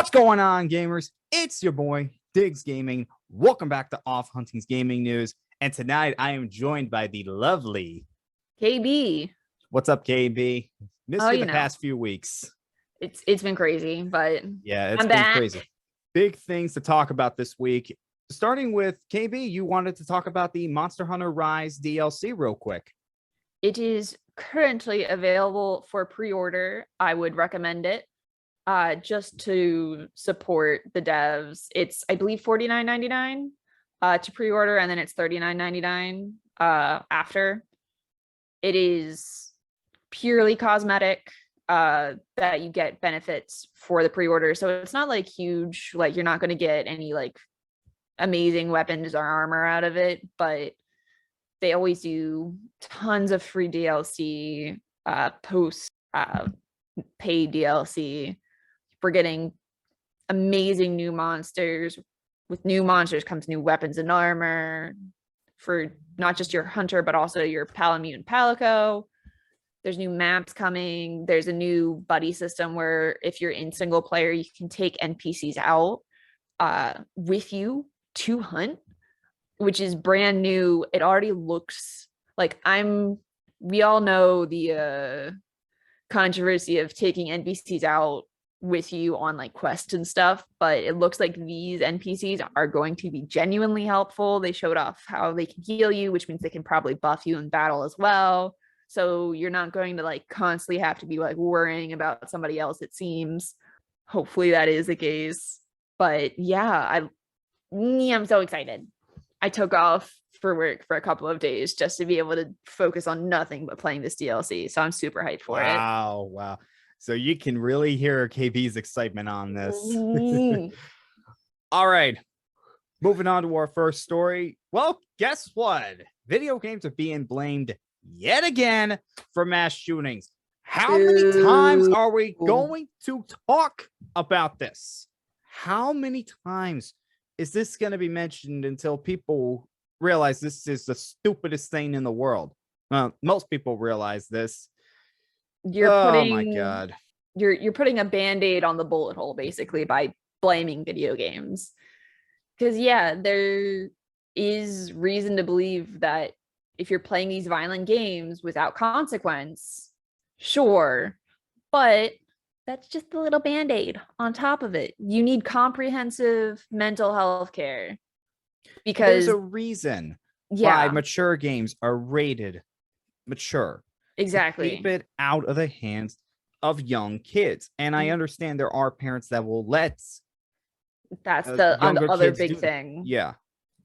What's going on, gamers? It's your boy, Diggs Gaming. Welcome back to Off Hunting's Gaming News. And tonight I am joined by the lovely KB. What's up, KB? Missed you the know. past few weeks. It's been crazy, but yeah, it's I'm been back. crazy. Big things to talk about this week. Starting with KB, you wanted to talk about the Monster Hunter Rise DLC real quick. It is currently available for pre-order. I would recommend it. Just to support the devs. It's, I believe, $49.99 to pre-order, and then it's $39.99 after. It is purely cosmetic, that you get benefits for the pre-order. So it's not like huge, like you're not going to get any like amazing weapons or armor out of it, but they always do tons of free DLC, post paid DLC. We're getting amazing new monsters. With new monsters comes new weapons and armor for not just your hunter, but also your Palamute and Palico. There's new maps coming. There's a new buddy system where if you're in single player, you can take NPCs out with you to hunt, which is brand new. It already looks like we all know the controversy of taking NPCs out with you on like quests and stuff, but it looks like these NPCs are going to be genuinely helpful. They showed off how they can heal you, which means they can probably buff you in battle as well. So you're not going to like constantly have to be like worrying about somebody else, it seems. Hopefully that is the case. But yeah, I'm so excited. I took off for work for a couple of days just to be able to focus on nothing but playing this DLC. So I'm super hyped for it. Wow. So you can really hear KB's excitement on this. All right. Moving on to our first story. Well, guess what? Video games are being blamed yet again for mass shootings. How many times are we going to talk about this? How many times is this going to be mentioned until people realize this is the stupidest thing in the world? Most people realize this. Oh my God. You're putting a band-aid on the bullet hole basically by blaming video games. Because yeah, there is reason to believe that if you're playing these violent games without consequence, sure, but that's just a little band-aid on top of it. You need comprehensive mental health care. Because there's a reason why mature games are rated mature. Exactly. Keep it out of the hands of young kids. And I understand there are parents that will let that's the other big thing. Yeah.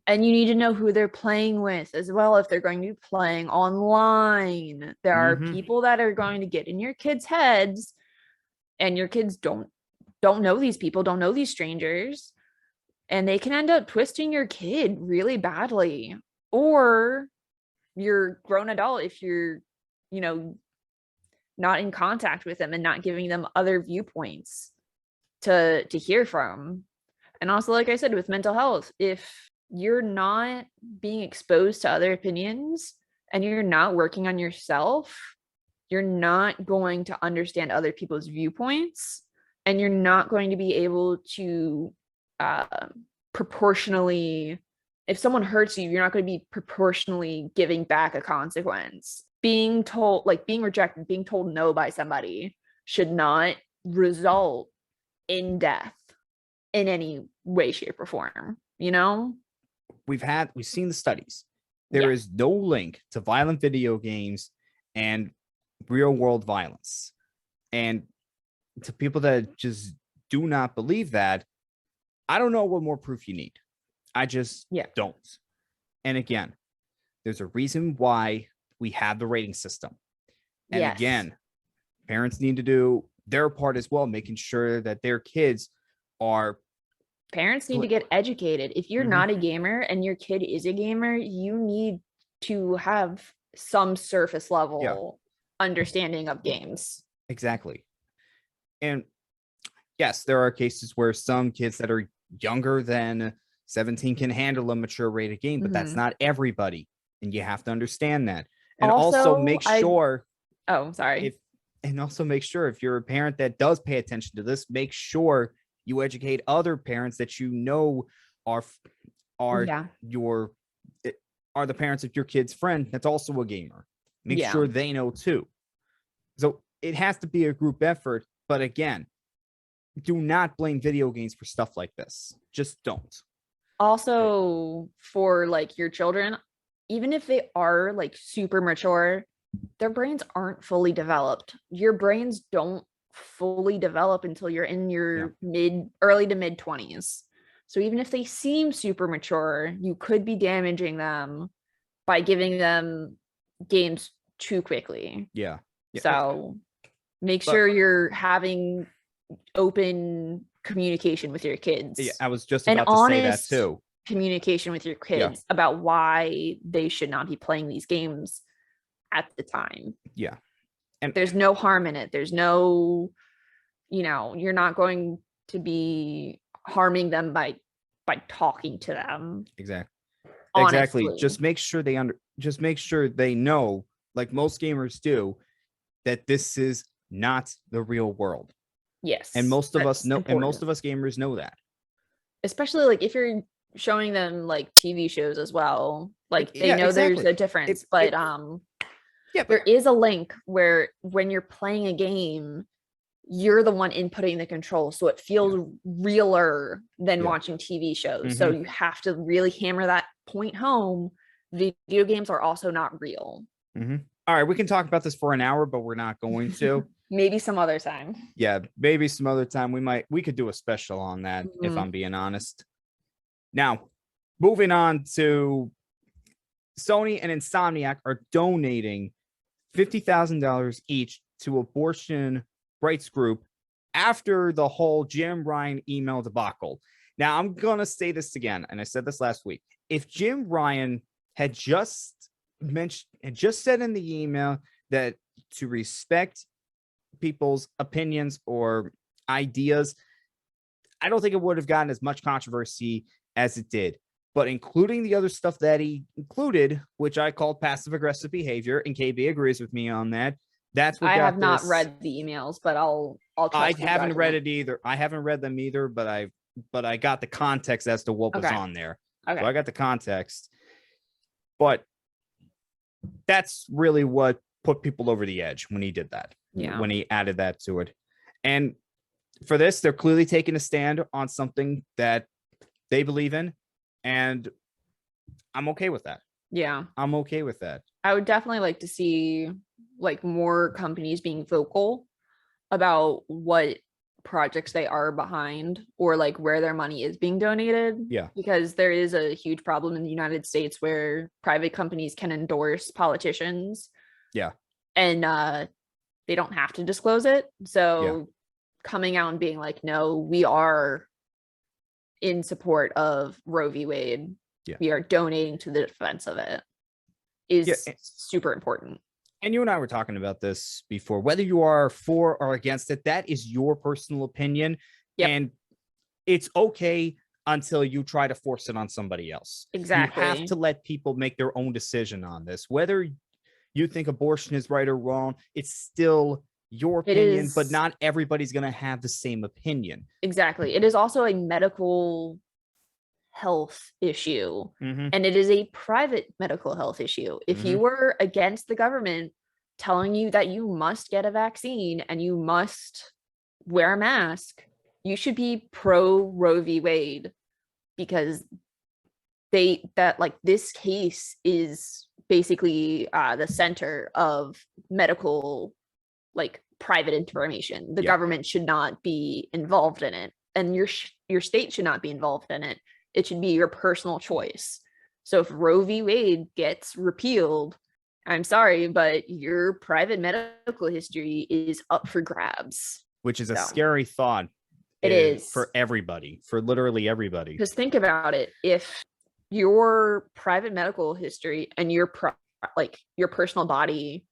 And you need to know who they're playing with as well. If they're going to be playing online, there are people that are going to get in your kids' heads, and your kids don't know these people, don't know these strangers, and they can end up twisting your kid really badly. Or your grown adult, if you're not in contact with them and not giving them other viewpoints to hear from. And also, like I said, with mental health, if you're not being exposed to other opinions and you're not working on yourself, you're not going to understand other people's viewpoints, and you're not going to be able to proportionally, if someone hurts you, you're not going to be proportionally giving back a consequence. Being told, like being rejected, being told no by somebody should not result in death in any way, shape, or form. We've seen the studies. There is no link to violent video games and real world violence. And to people that just do not believe that, I don't know what more proof you need. I just don't. And again, there's a reason why we have the rating system. And again, parents need to do their part as well, making sure that their kids are. Parents need to get educated. If you're not a gamer and your kid is a gamer, you need to have some surface level understanding of games. Exactly. And yes, there are cases where some kids that are younger than 17 can handle a mature rated game, but that's not everybody. And you have to understand that. And also make sure. And also make sure if you're a parent that does pay attention to this, make sure You educate other parents that you know are are Yeah. your are the parents of your kid's friend that's also a gamer. Make Yeah. sure they know too. So it has to be a group effort. But again, do not blame video games for stuff like this. Just don't. Also, for like your children, even if they are like super mature, their brains aren't fully developed. Your brains don't fully develop until you're in your early to mid 20s. So even if they seem super mature, you could be damaging them by giving them games too quickly. Yeah. So make But- sure you're having open communication with your kids. Yeah, I was just and about to say that honest too. communication with your kids about why they should not be playing these games at the time. Yeah. And There's no harm in it. There's no, you're not going to be harming them by talking to them. exactly. Honestly. Exactly. Just make sure they know, like most gamers do, that this is not the real world. Yes. And most of us that's know, important. and most of us gamers know that. Especially like if you're showing them like TV shows as well, like they Yeah, know exactly. there's a difference. Yeah, there is a link where when you're playing a game, you're the one inputting the control, so it feels realer than watching TV shows. So you have to really hammer that point home. Video games are also not real. All right, we can talk about this for an hour, but we're not going to. Maybe some other time. Yeah, maybe some other time we could do a special on that, if I'm being honest. Now, moving on to Sony and Insomniac are donating $50,000 each to abortion rights group after the whole Jim Ryan email debacle. Now, I'm going to say this again, and I said this last week. If Jim Ryan had just said in the email that to respect people's opinions or ideas, I don't think it would have gotten as much controversy as it did. But including the other stuff that he included, which I called passive aggressive behavior, and KB agrees with me on that. That's what I have not read the emails, but I'll I haven't read it either. I haven't read them either, but I got the context as to what was on there. Okay. So I got the context. But that's really what put people over the edge when he did that. Yeah. When he added that to it. And for this, they're clearly taking a stand on something that they believe in. And I'm okay with that. Yeah. I'm okay with that. I would definitely like to see like more companies being vocal about what projects they are behind or like where their money is being donated. Yeah. Because there is a huge problem in the United States where private companies can endorse politicians. Yeah. And they don't have to disclose it. So coming out and being like, no, we are in support of Roe v. Wade. Yeah. We are donating to the defense of it is super important. And you and I were talking about this before, whether you are for or against it, that is your personal opinion. Yep. And it's okay until you try to force it on somebody else. Exactly. You have to let people make their own decision on this. Whether you think abortion is right or wrong, it's still your opinion, but not everybody's going to have the same opinion. Exactly. It is also a medical health issue, and it is a private medical health issue. If you were against the government telling you that you must get a vaccine and you must wear a mask, you should be pro Roe v. Wade, because this case is basically the center of medical private information. The government should not be involved in it, and your state should not be involved in it. It should be your personal choice. So if Roe v. Wade gets repealed, I'm sorry, but your private medical history is up for grabs. Which is a scary thought. It is for everybody, for literally everybody. Because think about it. If your private medical history and your personal body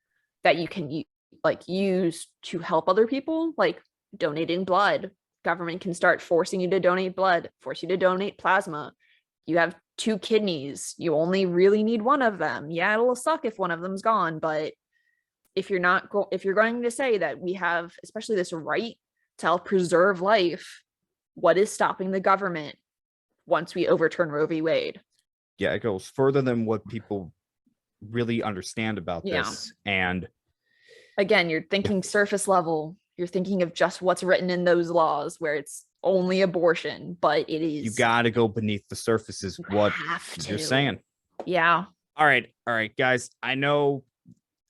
that you can use to help other people, like donating blood, government can start forcing you to donate blood, force you to donate plasma. You have 2 kidneys, you only really need one of them. Yeah, it'll suck if one of them's gone, but if you're going to say that we have especially this right to help preserve life, what is stopping the government once we overturn Roe v. Wade? Yeah, it goes further than what people really understand about this. And again, you're thinking surface level. You're thinking of just what's written in those laws where it's only abortion, but it is. You got to go beneath the surface is what you're saying. Yeah. All right, guys. I know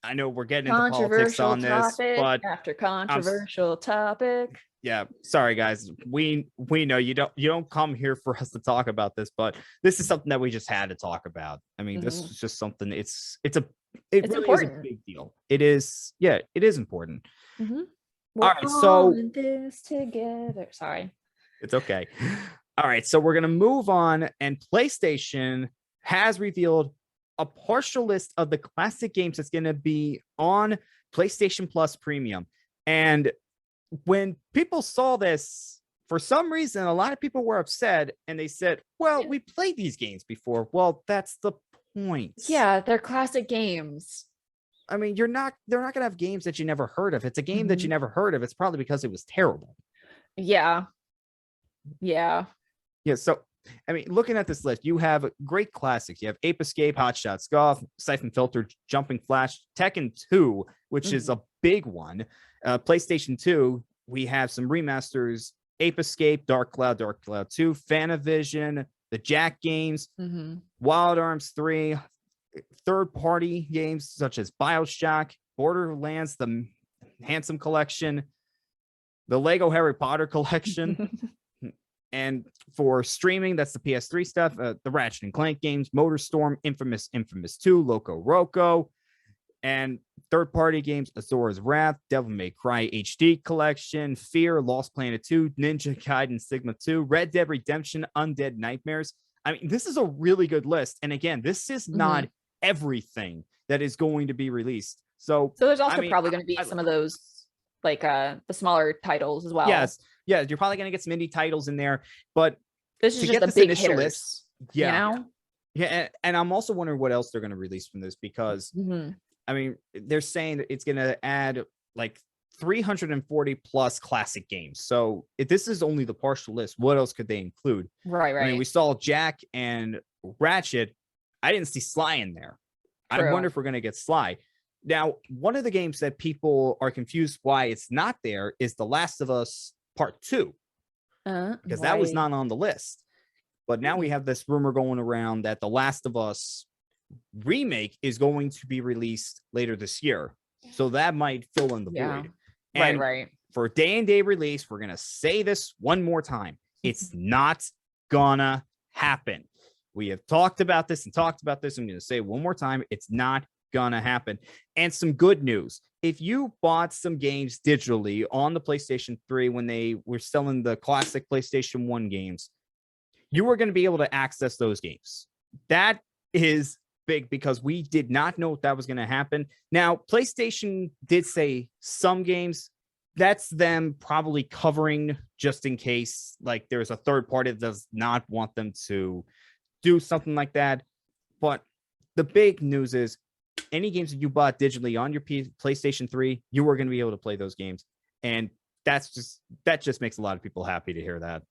we're getting into politics on this, but after controversial topic. Yeah, sorry guys. We know you don't come here for us to talk about this, but this is something that we just had to talk about. I mean, this is just something. It really important. is a big deal. It is. Yeah, it is important. All right, so this together. Sorry, it's okay. All right, so we're gonna move on, and PlayStation has revealed a partial list of the classic games that's gonna be on PlayStation Plus Premium. And when people saw this, for some reason, a lot of people were upset, and they said, "Well, we played these games before." Well, that's the point. Yeah, they're classic games. I mean, they're not going to have games that you never heard of. It's a game that you never heard of. It's probably because it was terrible. Yeah. So, I mean, looking at this list, you have great classics. You have Ape Escape, Hot Shots Golf, Siphon Filter, Jumping Flash, Tekken 2, which is a big one. PlayStation 2, we have some remasters: Ape Escape, Dark Cloud 2, Fanavision, the Jack games, Wild Arms 3, third-party games such as BioShock, Borderlands, the Handsome Collection, the Lego Harry Potter Collection, and for streaming, that's the PS3 stuff, the Ratchet and Clank games, MotorStorm, Infamous 2, Loco Roco, and third-party games, Azora's Wrath, Devil May Cry HD Collection, Fear, Lost Planet 2, Ninja Gaiden Sigma 2, Red Dead Redemption, Undead Nightmares. I mean, this is a really good list. And again, this is not everything that is going to be released. So there's also probably going to be some of those, like the smaller titles as well. Yes. Yeah, you're probably going to get some indie titles in there. But this is just the big hitters. Yeah. And I'm also wondering what else they're going to release from this, because I mean, they're saying that it's going to add like 340 plus classic games. So if this is only the partial list, what else could they include? Right. I mean, we saw Jack and Ratchet. I didn't see Sly in there. True. I wonder if we're going to get Sly. Now, one of the games that people are confused why it's not there is The Last of Us Part 2, because that was not on the list. But now we have this rumor going around that The Last of Us remake is going to be released later this year. So that might fill in the void. And right. For day and day release, we're going to say this one more time. It's not gonna happen. We have talked about this. I'm going to say it one more time. It's not gonna happen. And some good news: if you bought some games digitally on the PlayStation 3 when they were selling the classic PlayStation 1 games, you were going to be able to access those games. That is big, because we did not know if that was going to happen. Now, PlayStation did say some games. That's them probably covering just in case, like, there's a third party that does not want them to do something like that. But the big news is any games that you bought digitally on your PlayStation 3, you are going to be able to play those games. And that just makes a lot of people happy to hear that.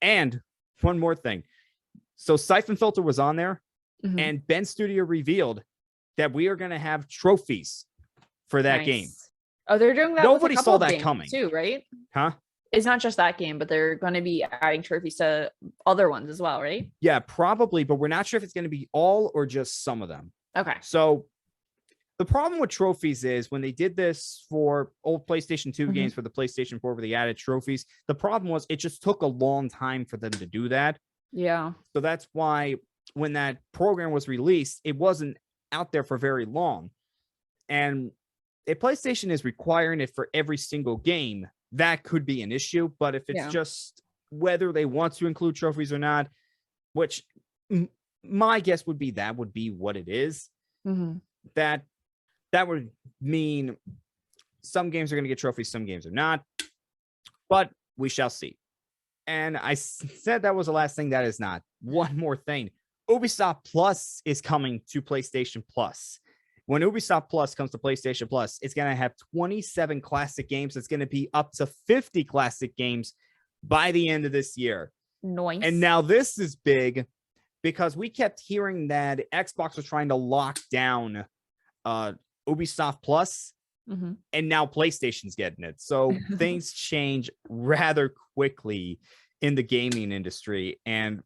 And one more thing. So Siphon Filter was on there, and Ben Studio revealed that we are going to have trophies for that game. Oh, they're doing that. Nobody saw that coming too, right? Huh? It's not just that game, but they're going to be adding trophies to other ones as well, right? Yeah, probably, but we're not sure if it's going to be all or just some of them. Okay. So the problem with trophies is when they did this for old PlayStation 2 games for the PlayStation 4 where they added trophies, the problem was it just took a long time for them to do that. Yeah. So that's why when that program was released, it wasn't out there for very long. And if PlayStation is requiring it for every single game, that could be an issue. But if it's just whether they want to include trophies or not, which my guess would be that would be what it is, that would mean some games are going to get trophies, some games are not, but we shall see. And I said that was the last thing. That is not. One more thing. Ubisoft Plus is coming to PlayStation Plus. When Ubisoft Plus comes to PlayStation Plus, it's going to have 27 classic games. It's going to be up to 50 classic games by the end of this year. Nice. And now this is big because we kept hearing that Xbox was trying to lock down Ubisoft Plus, and now PlayStation's getting it. So things change rather quickly in the gaming industry. And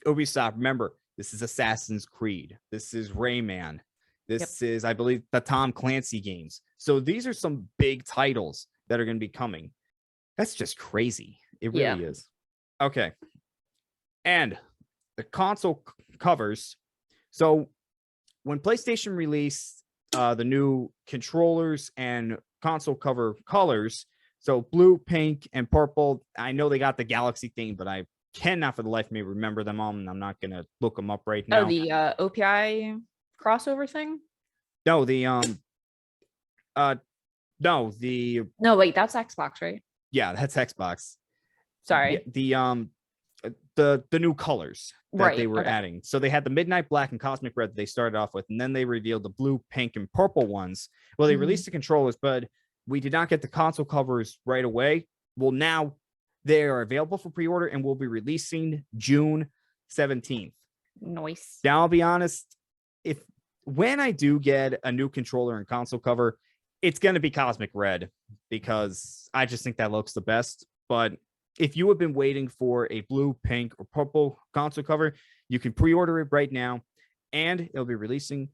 Ubisoft, remember, this is Assassin's Creed. This is Rayman. This is, I believe, the Tom Clancy games. So these are some big titles that are going to be coming. That's just crazy. It really is. Okay. And the console covers. So when PlayStation released the new controllers and console cover colors, so blue, pink, and purple, I know they got the Galaxy thing, but I cannot for the life of me remember them all, and I'm not going to look them up right now. Oh, the OPI crossover thing? No, No, wait, that's Xbox, right? Yeah, that's Xbox. Sorry. The new colors that they were okay. adding. So they had the Midnight Black and Cosmic Red that they started off with, and then they revealed the blue, pink, and purple ones. Well, they released the controllers, but we did not get the console covers right away. Well, now they are available for pre-order and will be releasing June 17th. Nice. Now, I'll be honest, when I do get a new controller and console cover, it's going to be Cosmic Red because I just think that looks the best. But if you have been waiting for a blue, pink, or purple console cover, you can pre-order it right now, and it'll be releasing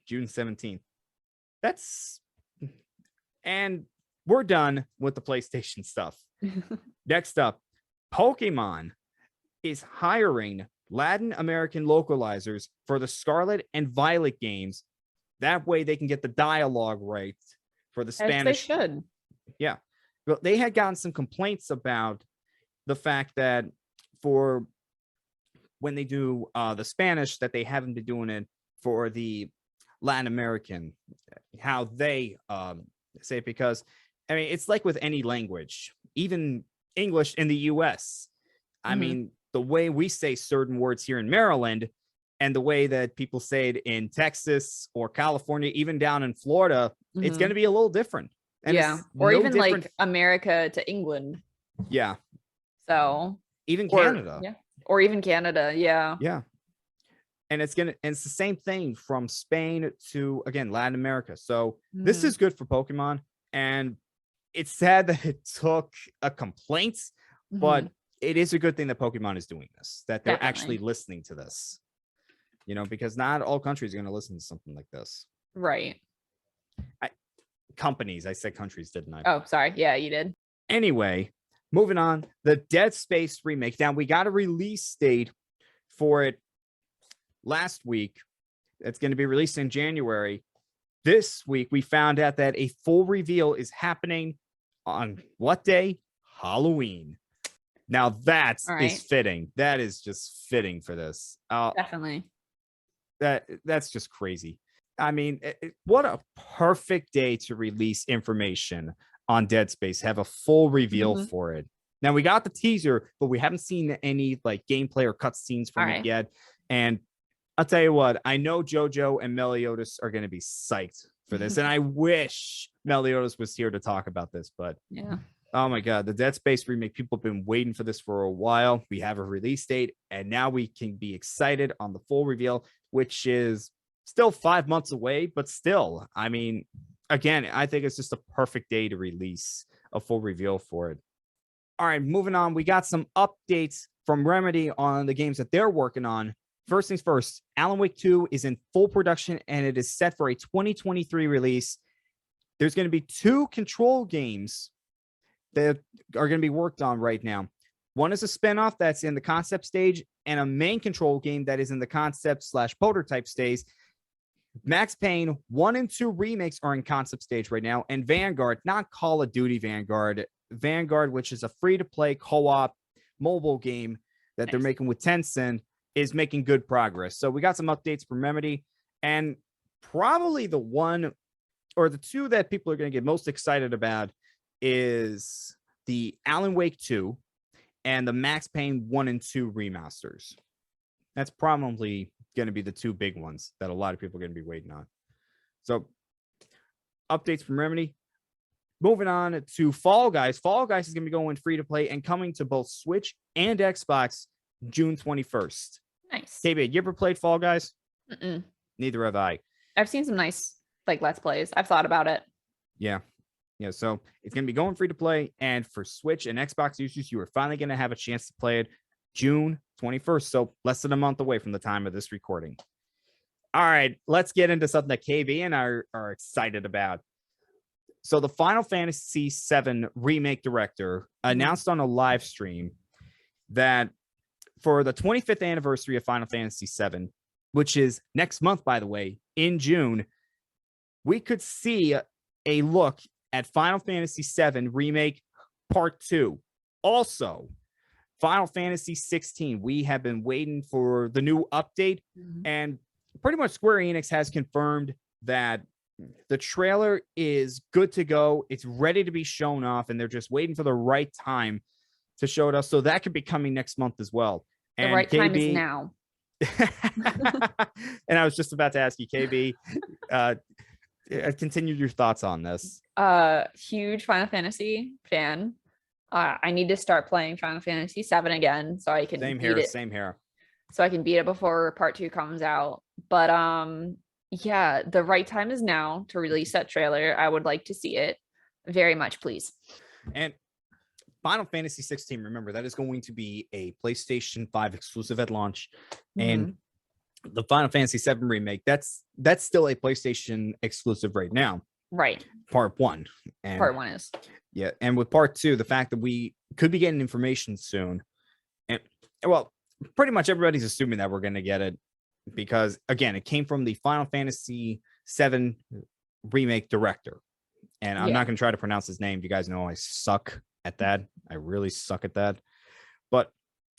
June 17th. And we're done with the PlayStation stuff. Next up, Pokemon is hiring Latin American localizers for the Scarlet and Violet games. That way they can get the dialogue right for the Spanish. As they should. Yeah. But they had gotten some complaints about the fact that for when they do the Spanish, that they haven't been doing it for the Latin American, how they say it, because I mean, it's like with any language, even English in the US. I mean, the way we say certain words here in Maryland and the way that people say it in Texas or California, even down in Florida, it's going to be a little different. And or even like America to England. Yeah. So even Canada. Yeah. Or even Canada. Yeah. Yeah. And it's the same thing from Spain to, again, Latin America. So this is good for Pokemon. And it's sad that it took a complaint, but it is a good thing that Pokemon is doing this, that they're actually listening to this, because not all countries are going to listen to something like this. Right. Companies. I said countries, didn't I? Oh, sorry. Yeah, you did. Anyway, moving on, the Dead Space remake. Now, we got a release date for it last week. It's going to be released in January. This week, we found out that a full reveal is happening on what day? Halloween. Now, that is fitting. That is just fitting for this. Definitely. That's just crazy. I mean, what a perfect day to release information on Dead Space, have a full reveal for it. Now, we got the teaser, but we haven't seen any like gameplay or cutscenes from it yet. And I'll tell you what, I know JoJo and Meliodas are going to be psyched for this. And I wish Meliodas was here to talk about this, but oh my God, the Dead Space remake, people have been waiting for this for a while. We have a release date, and now we can be excited on the full reveal, which is still 5 months away, but still, I mean, again, I think it's just a perfect day to release a full reveal for it. All right, moving on. We got some updates from Remedy on the games that they're working on. First things first, Alan Wake 2 is in full production, and it is set for a 2023 release. There's going to be 2 Control games that are going to be worked on right now. One is a spinoff that's in the concept stage, and a main Control game that is in the concept/prototype stage. Max Payne 1 and 2 remakes are in concept stage right now, and Vanguard, not Call of Duty Vanguard, which is a free-to-play co-op mobile game that they're making with Tencent, is making good progress. So we got some updates from Remedy, and probably the one or the 2 that people are going to get most excited about is the Alan Wake 2 and the Max Payne 1 and 2 remasters. That's probably going to be the 2 big ones that a lot of people are going to be waiting on. So, updates from Remedy. moving on to Fall Guys. Fall Guys is going to be going free to play and coming to both Switch and Xbox June 21st. Nice. KB, you ever played Fall Guys? Mm-mm. Neither have I. I've seen some nice like Let's Plays. I've thought about it. Yeah. Yeah. So it's going to be going free to play. And for Switch and Xbox users, you are finally going to have a chance to play it June 21st. So less than a month away from the time of this recording. All right. Let's get into something that KB and I are excited about. So the Final Fantasy VII Remake director announced on a live stream that for the 25th anniversary of Final Fantasy VII, which is next month, by the way, in June, we could see a look at Final Fantasy VII Remake Part 2. Also, Final Fantasy 16. We have been waiting for the new update, and pretty much Square Enix has confirmed that the trailer is good to go. It's ready to be shown off, and they're just waiting for the right time to show it us. So that could be coming next month as well. And The right time is now. And I was just about to ask you, KB, continue your thoughts on this. Huge Final Fantasy fan. I need to start playing Final Fantasy VII again so I can beat it. Same here. So I can beat it before Part 2 comes out. But yeah, the right time is now to release that trailer. I would like to see it very much, please. And Final Fantasy 16, remember, that is going to be a PlayStation 5 exclusive at launch. And the Final Fantasy 7 remake, that's still a PlayStation exclusive right now. Right. Part 1. And Part 1 is. Yeah. And with Part 2, the fact that we could be getting information soon. And well, pretty much everybody's assuming that we're going to get it because, again, it came from the Final Fantasy 7 remake director. And I'm not going to try to pronounce his name. You guys know I suck at that. I really suck at that. But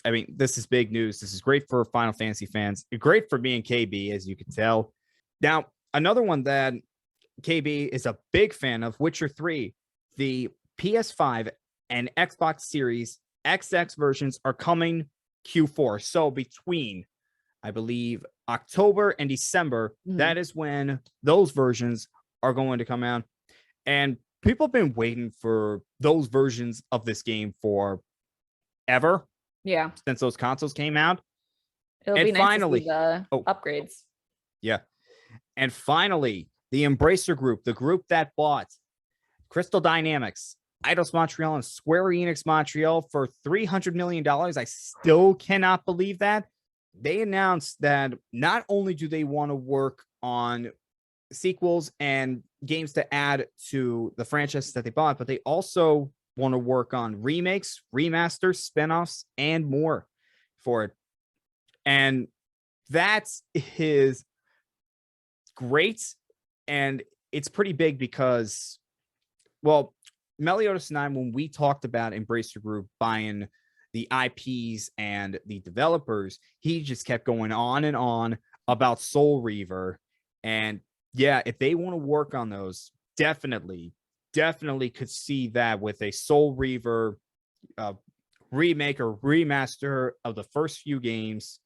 I mean, this is big news. This is great for Final Fantasy fans. Great for me and KB, as you can tell. Now, another one that KB is a big fan of, Witcher 3. The PS5 and Xbox Series XX versions are coming Q4. So between, I believe, October and December, that is when those versions are going to come out. And people have been waiting for those versions of this game for ever. Yeah. Since those consoles came out. It'll be nice to see the upgrades. Yeah. And finally, the Embracer Group, the group that bought Crystal Dynamics, Eidos Montreal, and Square Enix Montreal for $300 million. I still cannot believe that. They announced that not only do they want to work on sequels and games to add to the franchises that they bought, but they also want to work on remakes, remasters, spinoffs, and more for it. And that is great. And it's pretty big because, well, Meliodas and I, when we talked about Embracer Group buying the IPs and the developers, he just kept going on and on about Soul Reaver. And yeah, if they want to work on those, definitely could see that with a Soul Reaver remake or remaster of the first few games,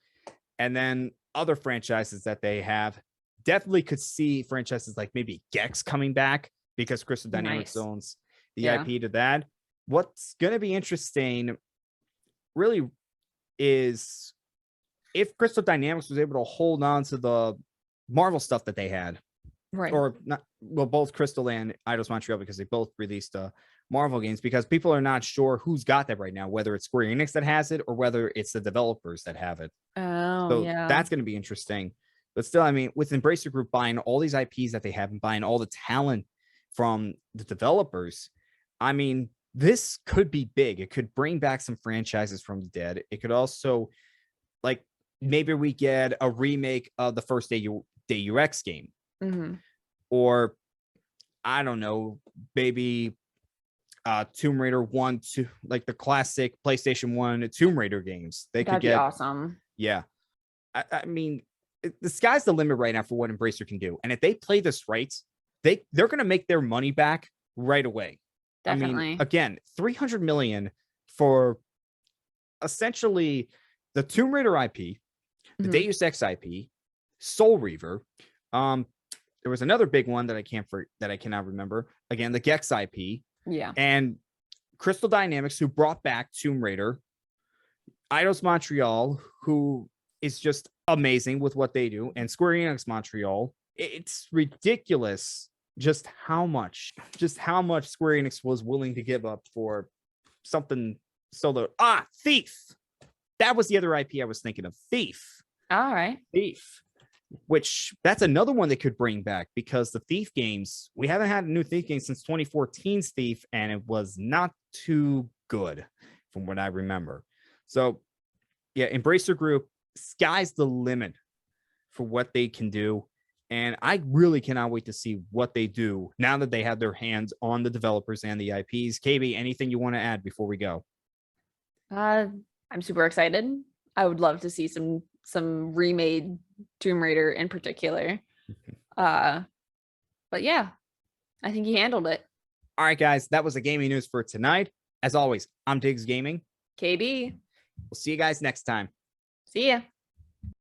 and then other franchises that they have. Definitely could see franchises like maybe Gex coming back because Crystal Dynamics owns the IP to that. What's going to be interesting really is if Crystal Dynamics was able to hold on to the Marvel stuff that they had. Right. Or not, well, both Crystal and Eidos Montreal, because they both released Marvel games, because people are not sure who's got that right now, whether it's Square Enix that has it or whether it's the developers that have it. Oh, so yeah. That's going to be interesting. But still, I mean, with Embracer Group buying all these IPs that they have and buying all the talent from the developers, I mean, this could be big. It could bring back some franchises from the dead. It could also, like, maybe we get a remake of the first Deus Ex game. Or, I don't know, maybe Tomb Raider 1, 2, like the classic PlayStation 1 Tomb Raider games. That'd be awesome. Yeah. I mean, the sky's the limit right now for what Embracer can do. And if they play this right, they're going to make their money back right away. Definitely. I mean, again, $300 million for essentially the Tomb Raider IP, the Deus Ex IP, Soul Reaver, there was another big one that I cannot remember. Again, the Gex IP. Yeah. And Crystal Dynamics, who brought back Tomb Raider, Eidos Montreal, who is just amazing with what they do, and Square Enix Montreal. It's ridiculous just how much Square Enix was willing to give up for something so Thief. That was the other IP I was thinking of. Thief. All right. Thief. Which that's another one they could bring back, because the Thief games, we haven't had a new Thief game since 2014's Thief, and it was not too good from what I remember. So yeah, Embracer Group, sky's the limit for what they can do. And I really cannot wait to see what they do now that they have their hands on the developers and the IPs. KB, anything you want to add before we go? I'm super excited. I would love to see some remade Tomb Raider in particular. But yeah, I think he handled it. All right, guys, that was the gaming news for tonight. As always, I'm Diggs Gaming. KB. We'll see you guys next time. See ya.